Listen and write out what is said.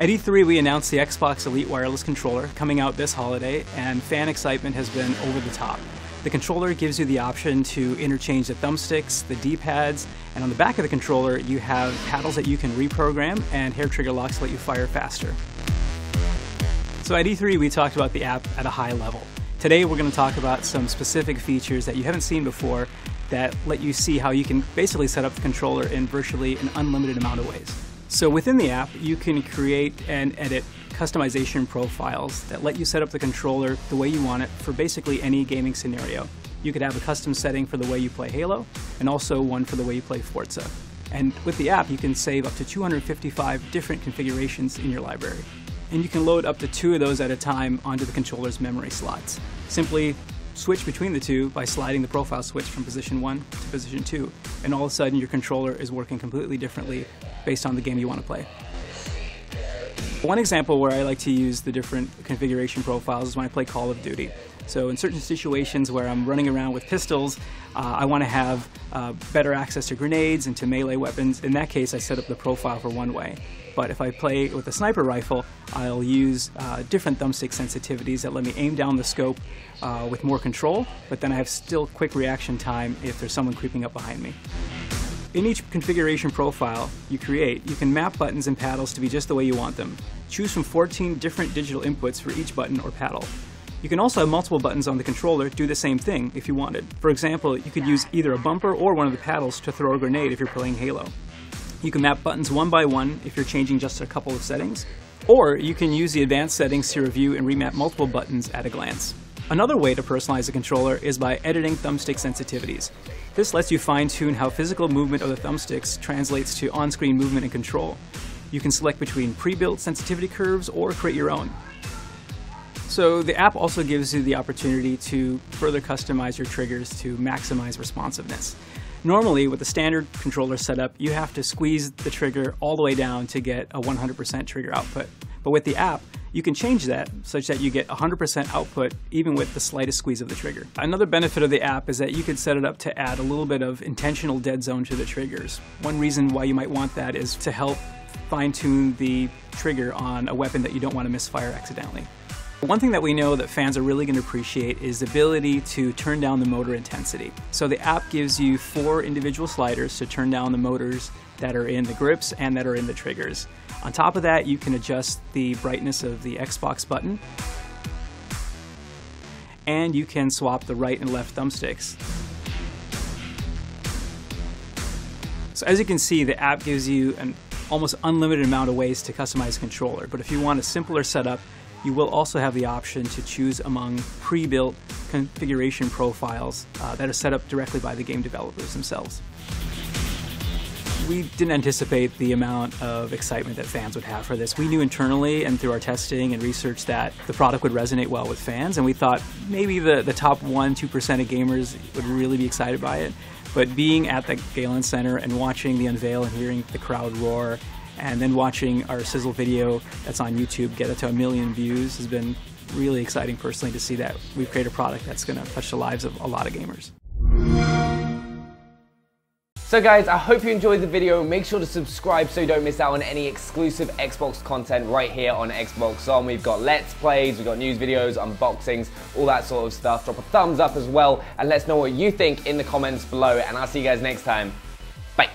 At E3, we announced the Xbox Elite Wireless Controller coming out this holiday, and fan excitement has been over the top. The controller gives you the option to interchange the thumbsticks, the D-pads, and on the back of the controller you have paddles that you can reprogram and hair trigger locks to let you fire faster. So at E3 we talked about the app at a high level. Today we're going to talk about some specific features that you haven't seen before that let you see how you can basically set up the controller in virtually an unlimited amount of ways. So within the app, you can create and edit customization profiles that let you set up the controller the way you want it for basically any gaming scenario. You could have a custom setting for the way you play Halo, and also one for the way you play Forza. And with the app, you can save up to 255 different configurations in your library. And you can load up to 2 of those at a time onto the controller's memory slots. Simply switch between the two by sliding the profile switch from position 1 to position 2, and all of a sudden your controller is working completely differently based on the game you want to play. One example where I like to use the different configuration profiles is when I play Call of Duty. So in certain situations where I'm running around with pistols, I want to have better access to grenades and to melee weapons. In that case, I set up the profile for one way. But if I play with a sniper rifle, I'll use different thumbstick sensitivities that let me aim down the scope with more control, but then I have still quick reaction time if there's someone creeping up behind me. In each configuration profile you create, you can map buttons and paddles to be just the way you want them. Choose from 14 different digital inputs for each button or paddle. You can also have multiple buttons on the controller do the same thing if you wanted. For example, you could use either a bumper or one of the paddles to throw a grenade if you're playing Halo. You can map buttons one by one if you're changing just a couple of settings, or you can use the advanced settings to review and remap multiple buttons at a glance. Another way to personalize the controller is by editing thumbstick sensitivities. This lets you fine-tune how physical movement of the thumbsticks translates to on-screen movement and control. You can select between pre-built sensitivity curves or create your own. So the app also gives you the opportunity to further customize your triggers to maximize responsiveness. Normally, with the standard controller setup, you have to squeeze the trigger all the way down to get a 100% trigger output. But with the app, you can change that such that you get 100% output even with the slightest squeeze of the trigger. Another benefit of the app is that you can set it up to add a little bit of intentional dead zone to the triggers. One reason why you might want that is to help fine-tune the trigger on a weapon that you don't want to misfire accidentally. One thing that we know that fans are really going to appreciate is the ability to turn down the motor intensity. So the app gives you 4 individual sliders to turn down the motors that are in the grips and that are in the triggers. On top of that, you can adjust the brightness of the Xbox button, and you can swap the right and left thumbsticks. So as you can see, the app gives you an almost unlimited amount of ways to customize the controller, but if you want a simpler setup, you will also have the option to choose among pre-built configuration profiles that are set up directly by the game developers themselves. We didn't anticipate the amount of excitement that fans would have for this. We knew internally and through our testing and research that the product would resonate well with fans, and we thought maybe the top 1-2% of gamers would really be excited by it. But being at the Galen Center and watching the unveil and hearing the crowd roar, and then watching our sizzle video that's on YouTube get it to 1 million views has been really exciting personally to see that we've created a product that's going to touch the lives of a lot of gamers. So guys, I hope you enjoyed the video. Make sure to subscribe so you don't miss out on any exclusive Xbox content right here on Xbox On. We've got Let's Plays, we've got news videos, unboxings, all that sort of stuff. Drop a thumbs up as well and let us know what you think in the comments below, and I'll see you guys next time. Bye.